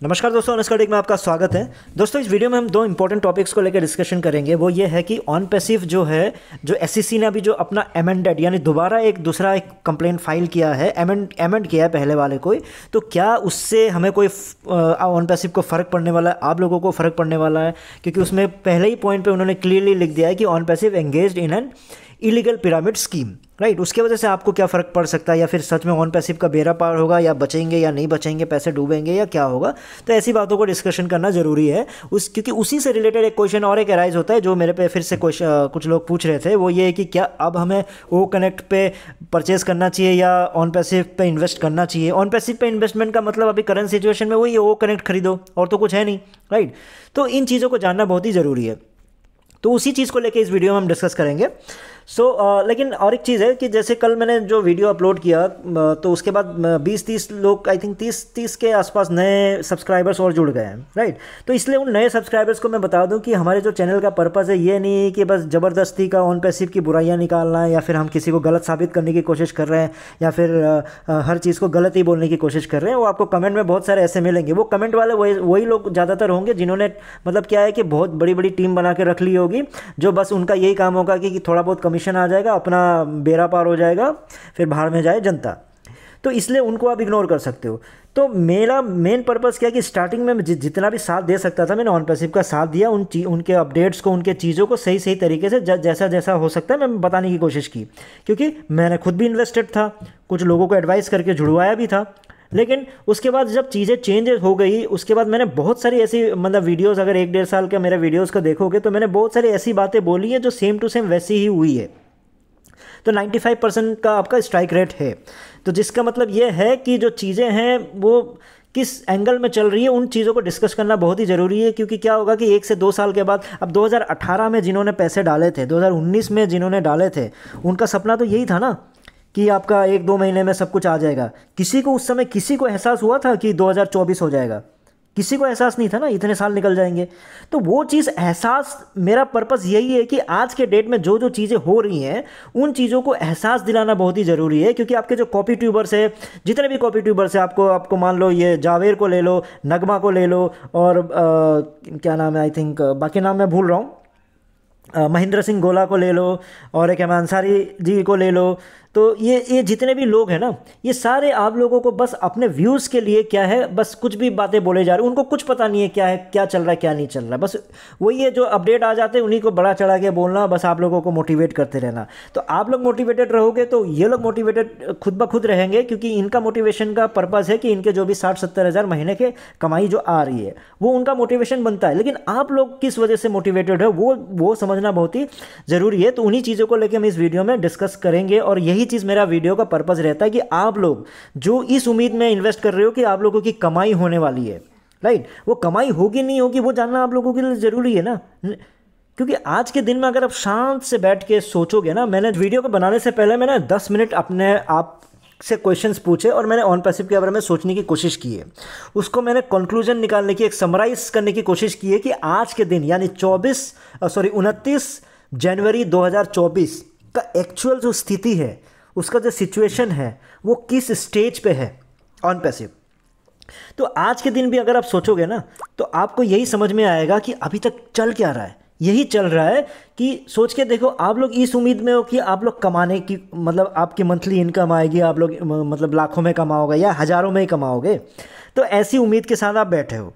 नमस्कार दोस्तों, अनस्कर्डिक में आपका स्वागत है। दोस्तों, इस वीडियो में हम दो इंपॉर्टेंट टॉपिक्स को लेकर डिस्कशन करेंगे। वो ये है कि ऑन पैसिव जो है, जो एसईसी ने अभी जो अपना अमेंडेड यानी दोबारा एक दूसरा एक कंप्लेंट फाइल किया है, अमेंड किया है पहले वाले को, तो क्या उससे हमें कोई ऑन पैसिव को फ़र्क पड़ने वाला है, आप लोगों को फ़र्क पड़ने वाला है? क्योंकि उसमें पहले ही पॉइंट पर उन्होंने क्लियरली लिख दिया है कि on passive engaged in an illegal pyramid scheme, right. उसके वजह से आपको क्या फ़र्क पड़ सकता है, या फिर सच में ऑन पैसिव का बेड़ा पार होगा, या बचेंगे या नहीं बचेंगे, पैसे डूबेंगे या क्या होगा। तो ऐसी बातों को डिस्कशन करना ज़रूरी है क्योंकि उसी से रिलेटेड एक क्वेश्चन और एक अराइज होता है जो मेरे पे फिर से कुछ लोग पूछ रहे थे। वो ये है कि क्या अब हमें ओ कनेक्ट पे परचेज़ करना चाहिए या ऑन पैसिव पे इन्वेस्ट करना चाहिए। ऑन पैसिव पे इन्वेस्टमेंट का मतलब अभी करंट सिचुएशन में वही ओ कनेक्ट खरीदो, और तो कुछ है नहीं, राइट। तो इन चीज़ों को जानना बहुत ही ज़रूरी है। तो उसी चीज़ को लेके इस वीडियो में हम डिस्कस करेंगे। लेकिन और एक चीज़ है कि जैसे कल मैंने जो वीडियो अपलोड किया तो उसके बाद 20-30 लोग, आई थिंक 30 के आसपास नए सब्सक्राइबर्स और जुड़ गए हैं, राइट। तो इसलिए उन नए सब्सक्राइबर्स को मैं बता दूं कि हमारे जो चैनल का पर्पज़ है ये नहीं है कि बस ज़बरदस्ती का ऑन पैसिव की बुराइयां निकालना है, या फिर हम किसी को गलत साबित करने की कोशिश कर रहे हैं, या फिर हर चीज़ को गलत ही बोलने की कोशिश कर रहे हैं। वो आपको कमेंट में बहुत सारे ऐसे मिलेंगे। वो कमेंट वाले वही लोग ज़्यादातर होंगे जिन्होंने मतलब क्या है कि बहुत बड़ी बड़ी टीम बना के रख ली होगी, जो बस उनका यही काम होगा कि थोड़ा बहुत कमीशन आ जाएगा, अपना बेड़ा पार हो जाएगा, फिर बाहर में जाए जनता। तो इसलिए उनको आप इग्नोर कर सकते हो। तो मेरा मेन पर्पस क्या है कि स्टार्टिंग में जितना भी साथ दे सकता था मैंने ऑन पैसिव का साथ दिया, उनके अपडेट्स को, उनके चीज़ों को सही तरीके से जैसा जैसा हो सकता है मैं बताने की कोशिश की, क्योंकि मैंने खुद भी इन्वेस्टेड था, कुछ लोगों को एडवाइस करके जुड़वाया भी था। लेकिन उसके बाद जब चीज़ें चेंज हो गई, उसके बाद मैंने बहुत सारी ऐसी मतलब वीडियोस, अगर 1-1.5 साल के मेरे वीडियोस को देखोगे तो मैंने बहुत सारी ऐसी बातें बोली हैं जो सेम टू सेम वैसी ही हुई है। तो 95% का आपका स्ट्राइक रेट है। तो जिसका मतलब ये है कि जो चीज़ें हैं वो किस एंगल में चल रही है, उन चीज़ों को डिस्कस करना बहुत ही ज़रूरी है। क्योंकि क्या होगा कि 1 से 2 साल के बाद, अब 2018 में जिन्होंने पैसे डाले थे, 2019 में जिन्होंने डाले थे, उनका सपना तो यही था ना कि आपका 1-2 महीने में सब कुछ आ जाएगा। किसी को उस समय किसी को एहसास हुआ था कि 2024 हो जाएगा? किसी को एहसास नहीं था ना, इतने साल निकल जाएंगे। तो वो चीज़ एहसास, मेरा पर्पस यही है कि आज के डेट में जो जो चीज़ें हो रही हैं उन चीज़ों को एहसास दिलाना बहुत ही ज़रूरी है। क्योंकि आपके जो कॉपी ट्यूबर्स है, जितने भी कॉपी ट्यूबर्स है, आपको मान लो ये जावेर को ले लो, नगमा को ले लो, और क्या नाम है, आई थिंक बाकी नाम मैं भूल रहा हूँ, महेंद्र सिंह गोला को ले लो, और एक अंसारी जी को ले लो। तो ये जितने भी लोग हैं ना, ये सारे आप लोगों को बस अपने व्यूज़ के लिए क्या है, बस कुछ भी बातें बोले जा रहे हैं। उनको कुछ पता नहीं है क्या चल रहा है, क्या नहीं चल रहा है। बस वही है, जो अपडेट आ जाते हैं उन्हीं को बड़ा चढ़ा के बोलना, बस आप लोगों को मोटिवेट करते रहना। तो आप लोग मोटिवेटेड रहोगे तो ये लोग मोटिवेटेड खुद ब खुद रहेंगे, क्योंकि इनका मोटिवेशन का पर्पज़ है कि इनके जो भी 60-70 हज़ार महीने के कमाई जो आ रही है वो उनका मोटिवेशन बनता है। लेकिन आप लोग किस वजह से मोटिवेटेड है वो समझना बहुत ही ज़रूरी है। तो उन्हीं चीज़ों को लेकर हम इस वीडियो में डिस्कस करेंगे, और यही चीज़ मेरा वीडियो का पर्पज़ रहता है कि आप लोग जो इस उम्मीद में इन्वेस्ट कर रहे हो कि आप लोगों की कमाई होने वाली है, राइट, वो कमाई होगी नहीं होगी वो जानना आप लोगों के लिए ज़रूरी है ना। क्योंकि आज के दिन में अगर आप शांत से बैठ के सोचोगे ना, मैंने वीडियो को बनाने से पहले मैंने 10 मिनट अपने आप से क्वेश्चंस पूछे, और मैंने ऑन पैसिव के बारे में सोचने की कोशिश की है। उसको मैंने कंक्लूजन निकालने की, एक समराइज करने की कोशिश की है कि आज के दिन यानी 29 जनवरी 2024 का एक्चुअल जो स्थिति है, उसका जो सिचुएशन है वो किस स्टेज पे है ऑन पैसिव। तो आज के दिन भी अगर आप सोचोगे ना तो आपको यही समझ में आएगा कि अभी तक चल क्या रहा है। यही चल रहा है कि सोच के देखो, आप लोग इस उम्मीद में हो कि आप लोग कमाने की, मतलब आपकी मंथली इनकम आएगी, आप लोग मतलब लाखों में कमाओगे या हज़ारों में ही कमाओगे, तो ऐसी उम्मीद के साथ आप बैठे हो।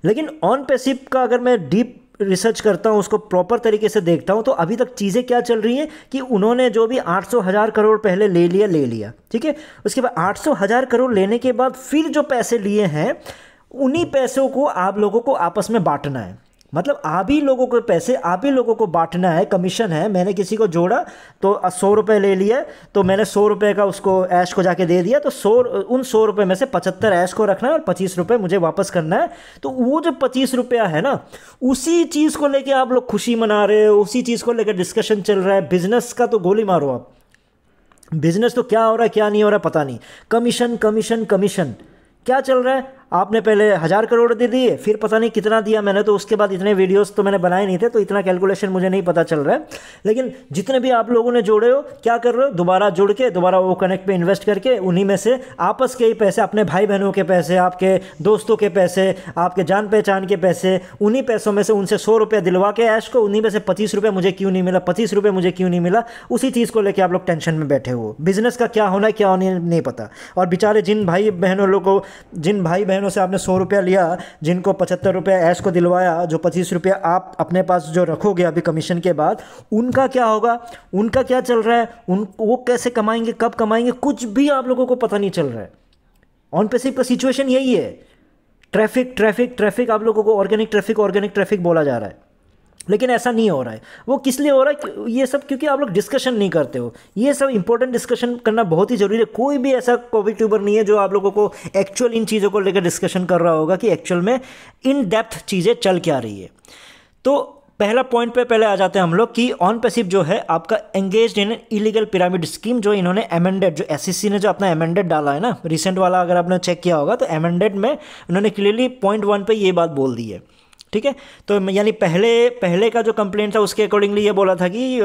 लेकिन ऑन पैसिव का अगर मैं डीप रिसर्च करता हूँ, उसको प्रॉपर तरीके से देखता हूँ, तो अभी तक चीज़ें क्या चल रही हैं कि उन्होंने जो भी 800,000 करोड़ पहले ले लिया, ठीक है। उसके बाद 800,000 करोड़ लेने के बाद फिर जो पैसे लिए हैं उन्हीं पैसों को आप लोगों को आपस में बांटना है। मतलब आप ही लोगों के पैसे आप ही लोगों को बांटना है, कमीशन है। मैंने किसी को जोड़ा तो 100 रुपये ले लिया, तो मैंने 100 रुपये का उसको ऐश को जाके दे दिया, तो उन 100 रुपये में से 75 ऐश को रखना है और 25 रुपये मुझे वापस करना है। तो वो जो 25 रुपया है ना, उसी चीज़ को लेके आप लोग खुशी मना रहे हो, उसी चीज़ को लेकर डिस्कशन चल रहा है। बिजनेस का तो गोली मारो आप, बिजनेस तो क्या हो रहा है क्या नहीं हो रहा है पता नहीं। कमीशन कमीशन कमीशन क्या चल रहा है? आपने पहले 1000 करोड़ दे दिए, फिर पता नहीं कितना दिया मैंने, तो उसके बाद इतने वीडियोस तो मैंने बनाए नहीं थे, तो इतना कैलकुलेशन मुझे नहीं पता चल रहा है। लेकिन जितने भी आप लोगों ने जोड़े हो, क्या कर रहे हो, दोबारा जुड़ के दोबारा वो कनेक्ट पे इन्वेस्ट करके उन्हीं में से आपस के ही पैसे, अपने भाई बहनों के पैसे, आपके दोस्तों के पैसे, आपके जान पहचान के पैसे, उन्हीं पैसों में से उनसे 100 रुपये दिलवा के ऐश को, उन्हीं में से 25 रुपये मुझे क्यों नहीं मिला, 25 रुपये मुझे क्यों नहीं मिला, उसी चीज़ को लेकर आप लोग टेंशन में बैठे हो। बिजनेस का क्या होना है क्या होना नहीं पता। और बेचारे जिन भाई बहनों से आपने 100 रुपया लिया, जिनको 75 रुपया ऐश को दिलवाया, जो 25 रुपया आप अपने पास जो रखोगे अभी कमीशन के बाद, उनका क्या होगा, उनका क्या चल रहा है, वो कैसे कमाएंगे, कब कमाएंगे, कुछ भी आप लोगों को पता नहीं चल रहा है। ऑन पैसिव का सिचुएशन यही है। ट्रैफिक ट्रैफिक ट्रैफिक, आप लोगों को ऑर्गेनिक ट्रैफिक बोला जा रहा है, लेकिन ऐसा नहीं हो रहा है। वो किस लिए हो रहा है, ये सब क्योंकि आप लोग डिस्कशन नहीं करते हो। ये सब इंपॉर्टेंट डिस्कशन करना बहुत ही ज़रूरी है। कोई भी ऐसा कोविड ट्यूबर नहीं है जो आप लोगों को एक्चुअल इन चीज़ों को लेकर डिस्कशन कर रहा होगा कि एक्चुअल में इन डेप्थ चीज़ें चल क्या रही है। तो पहला पॉइंट पे पहले आ जाते हैं हम लोग कि ऑन पैसिव जो है आपका engaged in illegal pyramid scheme, जो इन्होंने अमेंडेड, जो एसईसी ने जो अपना अमेंडेड डाला है ना, रिसेंट वाला अगर आपने चेक किया होगा, तो अमेंडेड में उन्होंने क्लियरली पॉइंट 1 पे ये बात बोल दी है। ठीक है, तो यानी पहले का जो कंप्लेंट था उसके अकॉर्डिंगली ये बोला था कि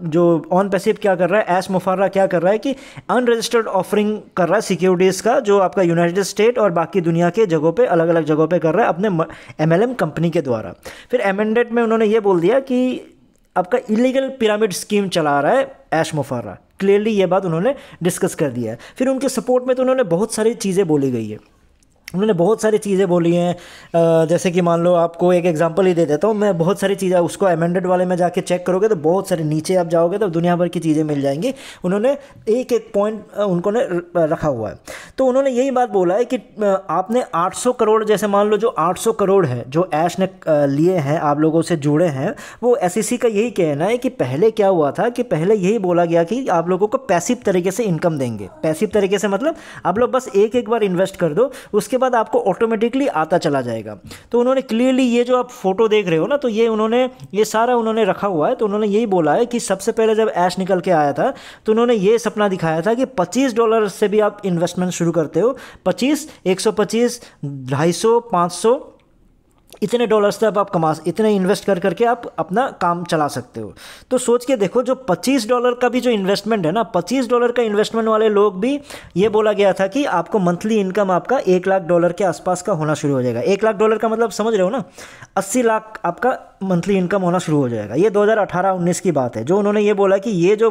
जो ऑन पैसिव क्या कर रहा है, एश मुफर्रा क्या कर रहा है कि अनरजिस्टर्ड ऑफरिंग कर रहा है सिक्योरिटीज़ का, जो आपका यूनाइटेड स्टेट और बाकी दुनिया के जगहों पे, अलग अलग जगहों पे कर रहा है अपने MLM कंपनी के द्वारा। फिर अमेंडेड में उन्होंने ये बोल दिया कि आपका इलीगल पिरामिड स्कीम चला रहा है एश मुफर्रा। क्लियरली ये बात उन्होंने डिस्कस कर दिया है। फिर उनके सपोर्ट में तो उन्होंने बहुत सारी चीज़ें बोली गई है, उन्होंने बहुत सारी चीज़ें बोली हैं। जैसे कि मान लो आपको एक एग्जांपल ही दे देता हूँ मैं, बहुत सारी चीज़ें उसको अमेंडेड वाले में जाके चेक करोगे तो बहुत सारे, नीचे आप जाओगे तो दुनिया भर की चीज़ें मिल जाएंगी। उन्होंने एक एक पॉइंट उनको ने रखा हुआ है। तो उन्होंने यही बात बोला है कि आपने 800 करोड़, जैसे मान लो जो 800 करोड़ है जो ऐश ने लिए हैं, आप लोगों से जुड़े हैं, वो SEC का यही कहना है कि पहले क्या हुआ था कि पहले यही बोला गया कि आप लोगों को पैसिव तरीके से इनकम देंगे। पैसिव तरीके से मतलब आप लोग बस एक बार इन्वेस्ट कर दो, उसके बाद आपको ऑटोमेटिकली आता चला जाएगा। तो उन्होंने क्लियरली ये जो आप फोटो देख रहे हो ना, तो ये सारा उन्होंने रखा हुआ है। तो उन्होंने यही बोला है कि सबसे पहले जब ऐश निकल के आया था तो उन्होंने ये सपना दिखाया था कि $25 से भी आप इन्वेस्टमेंट शुरू करते हो, 25, 125, 250, 500, इतने डॉलर्स तक आप इतने इन्वेस्ट करके आप अपना काम चला सकते हो। तो सोच के देखो, जो $25 का भी जो इन्वेस्टमेंट है ना, $25 का इन्वेस्टमेंट वाले लोग भी, ये बोला गया था कि आपको मंथली इनकम आपका $1 लाख के आसपास का होना शुरू हो जाएगा। $1 लाख का मतलब समझ रहे हो ना, 80 लाख आपका मंथली इनकम होना शुरू हो जाएगा। ये 2018-19 की बात है। जो उन्होंने ये बोला कि ये जो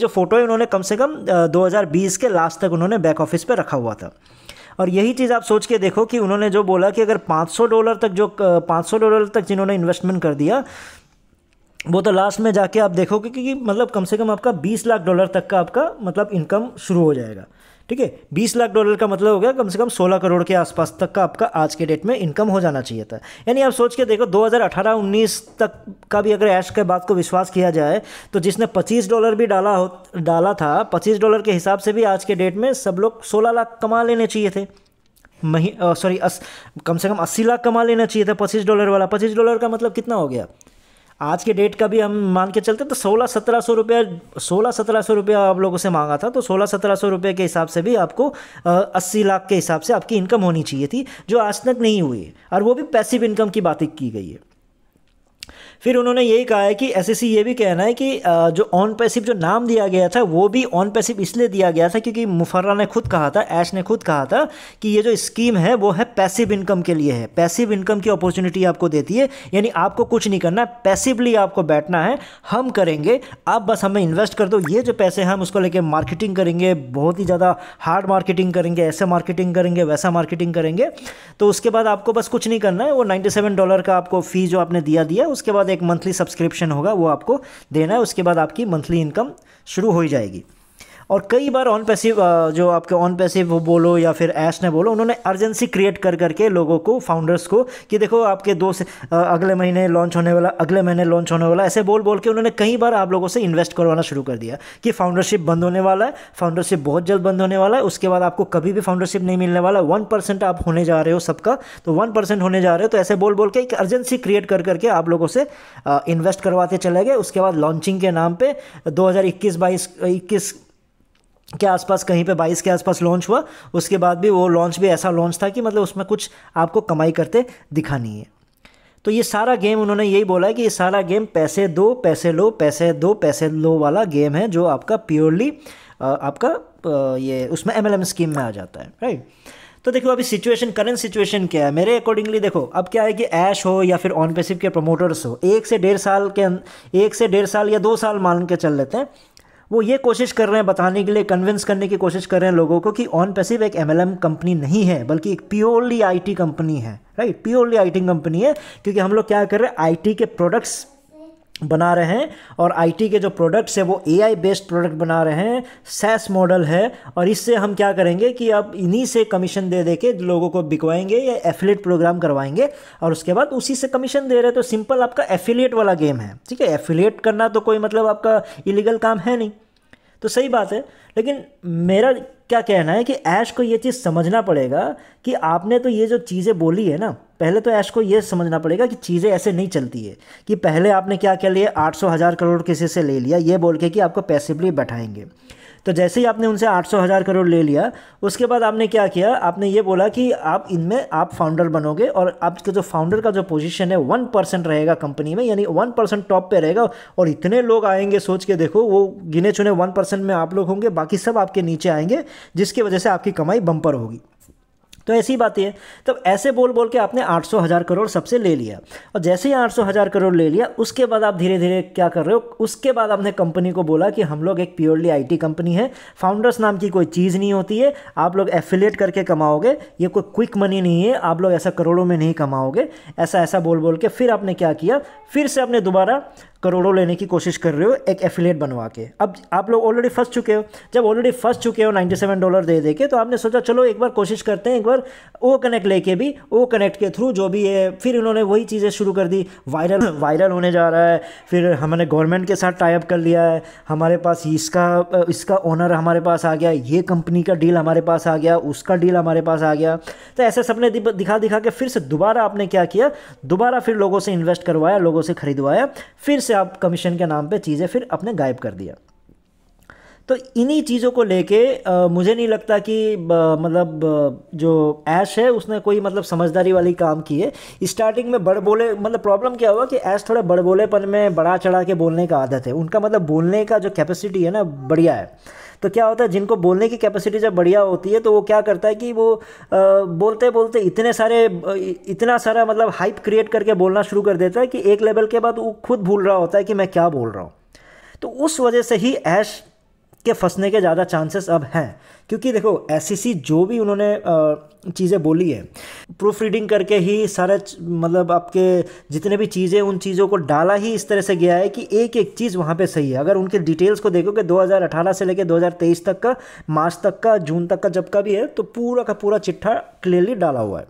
फोटो है उन्होंने कम से कम 2020 के लास्ट तक उन्होंने बैक ऑफिस पे रखा हुआ था। और यही चीज़ आप सोच के देखो कि उन्होंने जो बोला कि अगर $500 तक जिन्होंने इन्वेस्टमेंट कर दिया, वो तो लास्ट में जाके आप देखोगे कि मतलब कम से कम आपका $20 लाख तक का आपका मतलब इनकम शुरू हो जाएगा। ठीक है, $20 लाख का मतलब हो गया कम से कम 16 करोड़ के आसपास तक का आपका आज के डेट में इनकम हो जाना चाहिए था। यानी आप सोच के देखो 2018-19 तक का भी अगर ऐश के बात को विश्वास किया जाए तो जिसने $25 भी डाला था, $25 के हिसाब से भी आज के डेट में सब लोग 16 लाख कमा लेने चाहिए थे। कम से कम 80 लाख कमा लेना चाहिए था $25 वाला। $25 का मतलब कितना हो गया आज के डेट का भी हम मान के चलते तो 16-1700 रुपया आप लोगों से मांगा था। तो 16-1700 रुपये के हिसाब से भी आपको 80 लाख के हिसाब से आपकी इनकम होनी चाहिए थी, जो आज तक नहीं हुई है, और वो भी पैसिव इनकम की बातें की गई है। फिर उन्होंने यही कहा है कि SEC ये भी कहना है कि जो ऑन पैसिव जो नाम दिया गया था वो भी ऑन पैसिव इसलिए दिया गया था क्योंकि मुफर्रा ने खुद कहा था, ऐश ने खुद कहा था कि ये जो स्कीम है वो है पैसिव इनकम के लिए है, पैसिव इनकम की अपॉर्चुनिटी आपको देती है। यानी आपको कुछ नहीं करना है, पैसिवली आपको बैठना है, हम करेंगे, आप बस हमें इन्वेस्ट कर दो। ये जो पैसे हैं हम उसको लेके मार्केटिंग करेंगे, बहुत ही ज़्यादा हार्ड मार्केटिंग करेंगे, ऐसे मार्केटिंग करेंगे, वैसा मार्केटिंग करेंगे। तो उसके बाद आपको बस कुछ नहीं करना है, वो $97 का आपको फ़ी जो आपने दिया, उसके बाद एक मंथली सब्सक्रिप्शन होगा वो आपको देना है। उसके बाद आपकी मंथली इनकम शुरू हो ही जाएगी। और कई बार ऑन पैसिव जो आपके ऑन पैसिव वो बोलो या फिर ऐश ने बोलो, उन्होंने अर्जेंसी क्रिएट करके लोगों को, फाउंडर्स को, कि देखो आपके अगले महीने लॉन्च होने वाला, ऐसे बोल के उन्होंने कई बार आप लोगों से इन्वेस्ट करवाना शुरू कर दिया कि फाउंडरशिप बंद होने वाला है, फाउंडरशिप बहुत जल्द बंद होने वाला है, उसके बाद आपको कभी भी फाउंडरशिप नहीं मिलने वाला, 1% आप होने जा रहे हो सबका, तो 1% होने जा रहे हो। तो ऐसे बोल के एक अर्जेंसी क्रिएट करके आप लोगों से इन्वेस्ट करवाते चले गए। उसके बाद लॉन्चिंग के नाम पे 2021 के आसपास, कहीं पे 22 के आसपास लॉन्च हुआ। उसके बाद भी वो लॉन्च भी ऐसा लॉन्च था कि मतलब उसमें कुछ आपको कमाई करते दिखा नहीं है। तो ये सारा गेम उन्होंने यही बोला है कि ये सारा गेम पैसे दो पैसे लो, पैसे दो पैसे लो वाला गेम है, जो आपका प्योरली आपका ये उसमें MLM स्कीम में आ जाता है, राइट। तो देखो अभी सिचुएशन, करंट सिचुएशन क्या है मेरे अकॉर्डिंगली। देखो अब क्या है कि ऐश हो या फिर ऑन पैसिव के प्रमोटर्स हो, 1 से 1.5 साल या 2 साल मान के चल लेते हैं, वो ये कोशिश कर रहे हैं बताने के लिए, कन्विंस करने की कोशिश कर रहे हैं लोगों को कि ऑन पैसिव एक MLM कंपनी नहीं है, बल्कि एक प्योरली IT कंपनी है, राइट। प्योरली IT कंपनी है, क्योंकि हम लोग क्या कर रहे हैं, IT के प्रोडक्ट्स बना रहे हैं, और IT के जो प्रोडक्ट्स है वो AI बेस्ड प्रोडक्ट बना रहे हैं, SaaS मॉडल है। और इससे हम क्या करेंगे कि अब इन्हीं से कमीशन दे के लोगों को बिकवाएंगे या एफिलिएट प्रोग्राम करवाएंगे, और उसके बाद उसी से कमीशन दे रहे हैं। तो सिंपल आपका एफिलिएट वाला गेम है, ठीक है। एफिलिएट करना तो कोई मतलब आपका इलीगल काम है नहीं, तो सही बात है। लेकिन मेरा क्या कहना है कि ऐश को ये चीज़ समझना पड़ेगा कि आपने तो ये जो चीज़ें बोली है ना, पहले तो ऐश को ये समझना पड़ेगा कि चीज़ें ऐसे नहीं चलती है। कि पहले आपने क्या क्या लिया, 800,000 करोड़ किसी से ले लिया ये बोल के कि आपको पैसिवली बैठाएंगे। तो जैसे ही आपने उनसे 800,000 करोड़ ले लिया, उसके बाद आपने क्या किया, आपने ये बोला कि आप इनमें आप फाउंडर बनोगे, और आपके जो फाउंडर का जो पोजीशन है 1% रहेगा कंपनी में, यानी 1% टॉप पे रहेगा। और इतने लोग आएंगे, सोच के देखो, वो गिने चुने 1% में आप लोग होंगे, बाकी सब आपके नीचे आएंगे, जिसकी वजह से आपकी कमाई बम्पर होगी। तो ऐसी बात है। तब ऐसे बोल बोल के आपने 800,000 करोड़ सबसे ले लिया, और जैसे ही 800,000 करोड़ ले लिया, उसके बाद आप धीरे धीरे क्या कर रहे हो, उसके बाद आपने कंपनी को बोला कि हम लोग एक प्योरली IT कंपनी है, फाउंडर्स नाम की कोई चीज़ नहीं होती है, आप लोग एफिलिएट करके कमाओगे, ये कोई क्विक मनी नहीं है, आप लोग ऐसा करोड़ों में नहीं कमाओगे, ऐसा ऐसा बोल बोल के फिर आपने क्या किया, फिर से आपने दोबारा करोड़ों लेने की कोशिश कर रहे हो एक एफिलिएट बनवा के। अब आप लोग ऑलरेडी फंस चुके हो, जब ऑलरेडी फंस चुके हो $97 दे के, तो आपने सोचा चलो एक बार कोशिश करते हैं, एक बार ओ कनेक्ट लेके भी, ओ कनेक्ट के थ्रू जो भी है, फिर उन्होंने वही चीज़ें शुरू कर दी, वायरल होने जा रहा है। फिर हमने गवर्नमेंट के साथ टाई अप कर लिया है, हमारे पास इसका ओनर हमारे पास आ गया, ये कंपनी का डील हमारे पास आ गया, उसका डील हमारे पास आ गया। तो ऐसे सबने दिखा दिखा के फिर से दोबारा आपने क्या किया, दोबारा फिर लोगों से इन्वेस्ट करवाया, लोगों से खरीदवाया, फिर से आप कमीशन के नाम पे चीज़ें फिर अपने गायब कर दिया। तो इन्हीं चीज़ों को लेके मुझे नहीं लगता कि मतलब जो ऐश है उसने कोई मतलब समझदारी वाली काम की है। स्टार्टिंग में बड़ बोले, मतलब प्रॉब्लम क्या हुआ कि ऐश थोड़ा बड़ बोलेपन में बढ़ा चढ़ा के बोलने का आदत है उनका, मतलब बोलने का जो कैपेसिटी है ना बढ़िया है। तो क्या होता है, जिनको बोलने की कैपेसिटी जब बढ़िया होती है तो वो क्या करता है कि वो बोलते बोलते इतना सारा मतलब हाइप क्रिएट करके बोलना शुरू कर देता है कि एक लेवल के बाद वो खुद भूल रहा होता है कि मैं क्या बोल रहा हूँ। तो उस वजह से ही ऐश के फंसने के ज़्यादा चांसेस अब हैं, क्योंकि देखो SEC जो भी उन्होंने चीज़ें बोली है, प्रूफ रीडिंग करके ही सारे मतलब आपके जितने भी चीज़ें, उन चीज़ों को डाला ही इस तरह से गया है कि एक एक चीज़ वहाँ पे सही है। अगर उनके डिटेल्स को देखोगे 2018 से लेकर 2023 तक का, मार्च तक का, जून तक का जब का भी है, तो पूरा का पूरा चिट्ठा क्लियरली डाला हुआ है।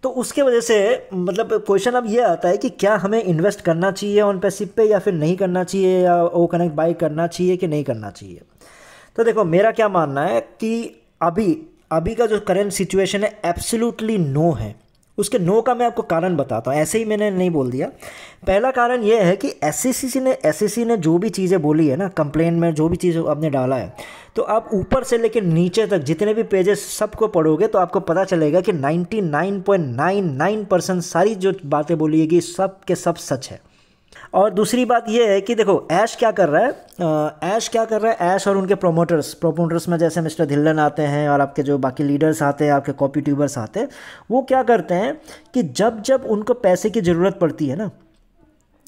तो उसके वजह से मतलब क्वेश्चन अब ये आता है कि क्या हमें इन्वेस्ट करना चाहिए ऑन पैसिव पे या फिर नहीं करना चाहिए, या ओ कनेक्ट बाई करना चाहिए कि नहीं करना चाहिए। तो देखो मेरा क्या मानना है कि अभी का जो करंट सिचुएशन है एब्सोल्युटली नो है। उसके नो का मैं आपको कारण बताता हूँ, ऐसे ही मैंने नहीं बोल दिया। पहला कारण ये है कि SEC ने जो भी चीज़ें बोली है ना, कंप्लेन में जो भी चीज़ आपने डाला है, तो आप ऊपर से लेकर नीचे तक जितने भी पेजेस सबको पढ़ोगे तो आपको पता चलेगा कि 99.99% सारी जो बातें बोली है कि सब के सब सच है। और दूसरी बात ये है कि देखो ऐश क्या कर रहा है, ऐश और उनके प्रोमोटर्स में जैसे मिस्टर धिल्लन आते हैं और आपके जो बाकी लीडर्स आते हैं, आपके कॉपी ट्यूबर्स आते हैं, वो क्या करते हैं कि जब जब उनको पैसे की ज़रूरत पड़ती है ना,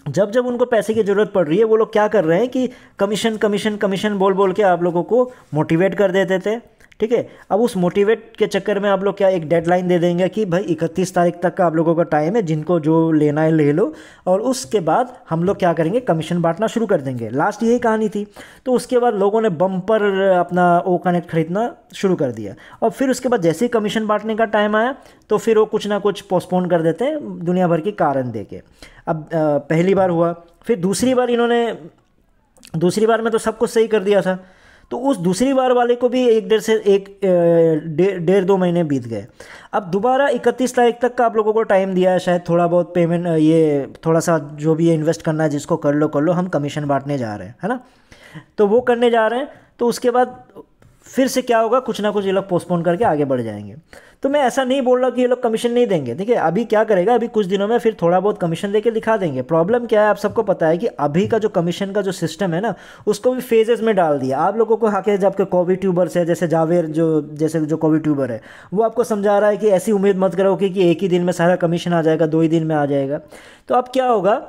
जब उनको पैसे की ज़रूरत पड़ रही है, वो लोग क्या कर रहे हैं कि कमीशन कमीशन कमीशन बोल बोल के आप लोगों को मोटिवेट कर देते थे, ठीक है। अब उस मोटिवेट के चक्कर में आप लोग क्या एक डेडलाइन दे देंगे कि भाई 31 तारीख तक का आप लोगों का टाइम है, जिनको जो लेना है ले लो, और उसके बाद हम लोग क्या करेंगे, कमीशन बांटना शुरू कर देंगे। लास्ट यही कहानी थी। तो उसके बाद लोगों ने बम्पर अपना ओ कनेक्ट खरीदना शुरू कर दिया, और फिर उसके बाद जैसे ही कमीशन बांटने का टाइम आया तो फिर वो कुछ ना कुछ पोस्टपोन कर देते हैं दुनिया भर के कारण दे के। अब पहली बार हुआ, फिर दूसरी बार में तो सब कुछ सही कर दिया था, तो उस दूसरी बार वाले को भी डेढ़ दो महीने बीत गए। अब दोबारा 31 तारीख तक का आप लोगों को टाइम दिया है, शायद थोड़ा बहुत पेमेंट, ये थोड़ा सा जो भी इन्वेस्ट करना है जिसको कर लो, हम कमीशन बांटने जा रहे हैं, है ना। तो वो करने जा रहे हैं, तो उसके बाद फिर से क्या होगा, कुछ ना कुछ ये लोग पोस्टपोन करके आगे बढ़ जाएंगे। तो मैं ऐसा नहीं बोल रहा कि ये लोग कमीशन नहीं देंगे, ठीक है। अभी क्या करेगा, अभी कुछ दिनों में फिर थोड़ा बहुत कमीशन देके दिखा देंगे। प्रॉब्लम क्या है, आप सबको पता है कि अभी का जो कमीशन का जो सिस्टम है ना, उसको भी फेजेस में डाल दिया। आप लोगों को आके जब के कोवी ट्यूबर्स है, जैसे जावेर जो कोवी ट्यूबर है, वो आपको समझा रहा है कि ऐसी उम्मीद मत करो कि एक ही दिन में सारा कमीशन आ जाएगा, 2 ही दिन में आ जाएगा। तो अब क्या होगा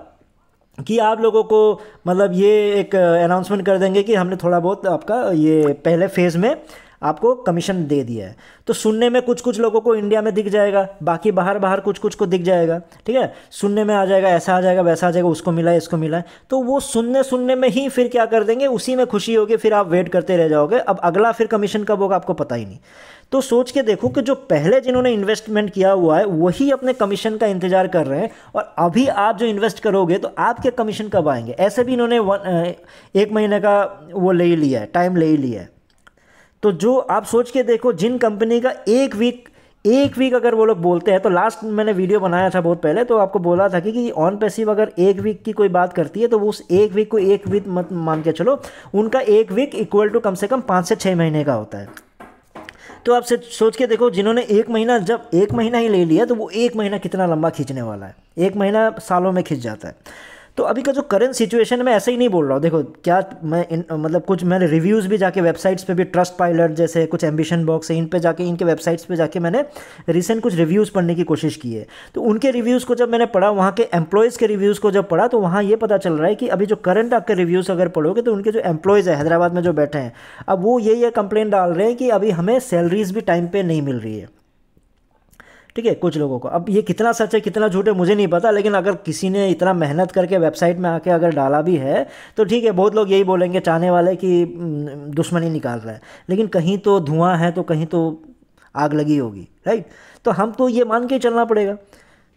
कि आप लोगों को मतलब ये एक अनाउंसमेंट कर देंगे कि हमने थोड़ा बहुत आपका ये पहले फेज़ में आपको कमीशन दे दिया है। तो सुनने में कुछ कुछ लोगों को इंडिया में दिख जाएगा, बाकी बाहर बाहर कुछ कुछ को दिख जाएगा, ठीक है। सुनने में आ जाएगा, ऐसा आ जाएगा, वैसा आ जाएगा, उसको मिला है, इसको मिला है। तो वो सुनने में ही फिर क्या कर देंगे, उसी में खुशी होगी, फिर आप वेट करते रह जाओगे। अब अगला फिर कमीशन कब होगा आपको पता ही नहीं। तो सोच के देखो कि जो पहले जिन्होंने इन्वेस्टमेंट किया हुआ है वही अपने कमीशन का इंतजार कर रहे हैं, और अभी आप जो इन्वेस्ट करोगे तो आपके कमीशन कब आएंगे। ऐसे भी इन्होंने 1 महीने का वो ले ही लिया है, टाइम ले ही लिया है। तो जो आप सोच के देखो, जिन कंपनी का एक वीक अगर वो लोग बोलते हैं, तो लास्ट मैंने वीडियो बनाया था बहुत पहले, तो आपको बोला था कि ऑन पैसिव अगर 1 वीक की कोई बात करती है तो वो उस 1 वीक को 1 वीक मत मान के चलो, उनका 1 वीक इक्वल टू कम से कम 5 से 6 महीने का होता है। तो आप सोच के देखो, जिन्होंने 1 महीना, जब 1 महीना ही ले लिया तो वो 1 महीना कितना लंबा खींचने वाला है। 1 महीना सालों में खींच जाता है। तो अभी का जो करंट सिचुएशन, मैं ऐसे ही नहीं बोल रहा हूँ। देखो क्या मतलब कुछ मैंने रिव्यूज़ भी जाके वेबसाइट्स पे भी, ट्रस्ट पायलट जैसे कुछ एम्बिशन बॉक्स है, इन पे जाके, इनके वेबसाइट्स पे जाके मैंने रिसेंट कुछ रिव्यूज़ पढ़ने की कोशिश की है। तो उनके रिव्यूज़ को जब मैंने पढ़ा, वहाँ के एम्प्लॉयज़ के रिव्यूज़ को जब पढ़ा, तो वहाँ ये पता चल रहा है कि अभी जो करंट आपके रिव्यूज़ अगर पढ़ोगे तो उनके जो एम्प्लॉयज़ है हैदराबाद में जो बैठे हैं, अब वो ये कंप्लेन डाल रहे हैं कि अभी हमें सैलरीज भी टाइम पर नहीं मिल रही है, ठीक है, कुछ लोगों को। अब ये कितना सच है कितना झूठ है मुझे नहीं पता, लेकिन अगर किसी ने इतना मेहनत करके वेबसाइट में आके अगर डाला भी है तो ठीक है, बहुत लोग यही बोलेंगे चाहने वाले कि दुश्मनी निकाल रहा है, लेकिन कहीं तो धुआं है तो कहीं तो आग लगी होगी, राइट। तो हम तो ये मान के चलना पड़ेगा।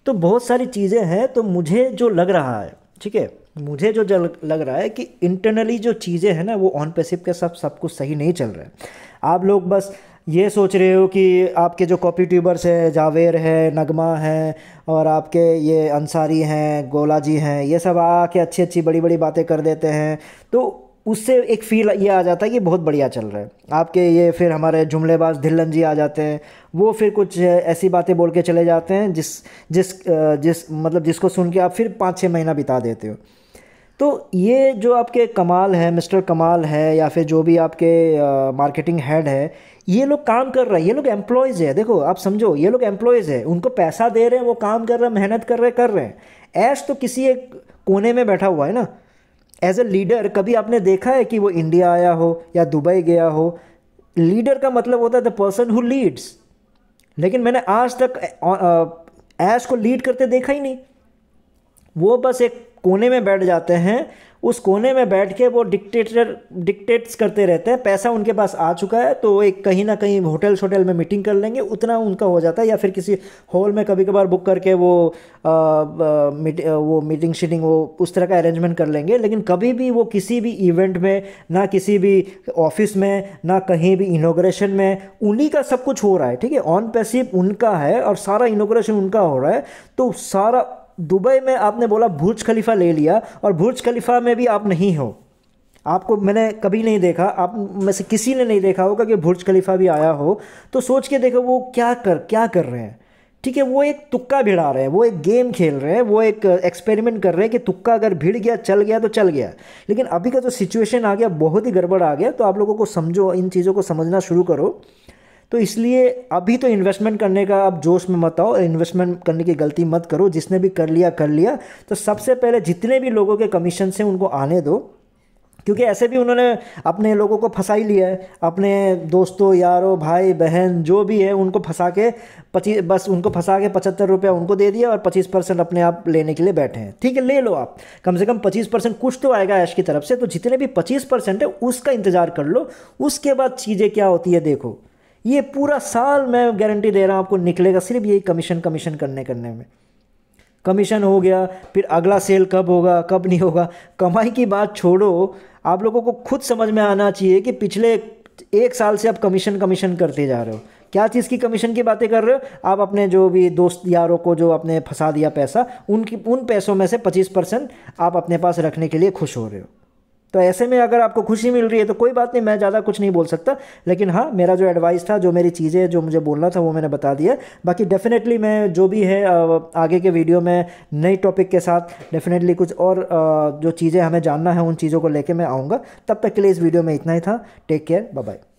तो बहुत सारी चीज़ें हैं। तो मुझे जो लग रहा है, ठीक है, मुझे जो लग रहा है कि इंटरनली जो चीज़ें हैं ना, वो ऑन पैसिव के सब कुछ सही नहीं चल रहा है। आप लोग बस ये सोच रहे हो कि आपके जो कॉपी ट्यूबर्स है, जावेर है, नगमा है, और आपके ये अंसारी हैं, गोला जी हैं, ये सब आके अच्छी अच्छी बड़ी बड़ी बातें कर देते हैं, तो उससे एक फील ये आ जाता है कि बहुत बढ़िया चल रहा है। आपके ये फिर हमारे जुमलेबाज धिल्लन जी आ जाते हैं, वो फिर कुछ ऐसी बातें बोल के चले जाते हैं जिस मतलब जिसको सुन के आप फिर 5-6 महीना बिता देते हो। तो ये जो आपके कमाल है, मिस्टर कमाल है, या फिर जो भी आपके मार्केटिंग हेड है, ये लोग काम कर रहे हैं, ये लोग एम्प्लॉयज़ है। देखो आप समझो, ये लोग एम्प्लॉयज़ है, उनको पैसा दे रहे हैं, वो काम कर रहे हैं, मेहनत कर रहे हैं। ऐश तो किसी एक कोने में बैठा हुआ है ना। एज ए लीडर कभी आपने देखा है कि वो इंडिया आया हो या दुबई गया हो? लीडर का मतलब होता है द पर्सन हु लीड्स। लेकिन मैंने आज तक ऐश को लीड करते देखा ही नहीं। वो बस एक कोने में बैठ जाते हैं, उस कोने में बैठ के वो डिक्टेट्स करते रहते हैं। पैसा उनके पास आ चुका है तो एक कहीं ना कहीं होटल में मीटिंग कर लेंगे, उतना उनका हो जाता है, या फिर किसी हॉल में कभी कभार बुक करके वो मीटिंग शीटिंग वो उस तरह का अरेंजमेंट कर लेंगे। लेकिन कभी भी वो किसी भी इवेंट में, ना किसी भी ऑफिस में, ना कहीं भी इनॉग्रेशन में, उन्हीं का सब कुछ हो रहा है, ठीक है। ऑन पैसिव उनका है और सारा इनॉग्रेशन उनका हो रहा है। तो सारा दुबई में आपने बोला बुर्ज खलीफा ले लिया, और बुर्ज खलीफा में भी आप नहीं हो। आपको मैंने कभी नहीं देखा, आप में से किसी ने नहीं देखा होगा कि बुर्ज खलीफा भी आया हो। तो सोच के देखो वो क्या कर रहे हैं, ठीक है। वो एक तुक्का भिड़ा रहे हैं, वो एक गेम खेल रहे हैं, वो एक एक्सपेरिमेंट कर रहे हैं कि तुक्का अगर भिड़ गया, चल गया तो चल गया। लेकिन अभी का जो सिचुएशन आ गया, बहुत ही गड़बड़ आ गया। तो आप लोगों को समझो, इन चीज़ों को समझना शुरू करो। तो इसलिए अभी तो इन्वेस्टमेंट करने का आप जोश में मत आओ, इन्वेस्टमेंट करने की गलती मत करो। जिसने भी कर लिया। तो सबसे पहले जितने भी लोगों के कमीशन से उनको आने दो, क्योंकि ऐसे भी उन्होंने अपने लोगों को फंसा ही लिया है। अपने दोस्तों, यारों, भाई बहन जो भी है उनको फंसा के 75 रुपया उनको दे दिया और 25% अपने आप लेने के लिए बैठे हैं। ठीक है, ले लो आप, कम से कम 25% कुछ तो आएगा ऐश की तरफ से। तो जितने भी 25% है उसका इंतज़ार कर लो। उसके बाद चीज़ें क्या होती है देखो। ये पूरा साल मैं गारंटी दे रहा हूँ आपको निकलेगा सिर्फ यही कमीशन करने में। कमीशन हो गया, फिर अगला सेल कब होगा कब नहीं होगा। कमाई की बात छोड़ो, आप लोगों को खुद समझ में आना चाहिए कि पिछले 1 साल से आप कमीशन करते जा रहे हो। क्या चीज़ की कमीशन की बातें कर रहे हो आप? अपने जो भी दोस्त यारों को जो आपने फंसा दिया पैसा, उन पैसों में से 25% आप अपने पास रखने के लिए खुश हो रहे हो। तो ऐसे में अगर आपको खुशी मिल रही है तो कोई बात नहीं, मैं ज़्यादा कुछ नहीं बोल सकता, लेकिन हाँ मेरा जो एडवाइस था, जो मेरी चीज़ें जो मुझे बोलना था वो मैंने बता दिया। बाकी डेफिनेटली मैं जो भी है आगे के वीडियो में नई टॉपिक के साथ डेफिनेटली कुछ और जो चीज़ें हमें जानना है उन चीज़ों को लेके मैं आऊँगा। तब तक के लिए इस वीडियो में इतना ही था। Take care, bye bye.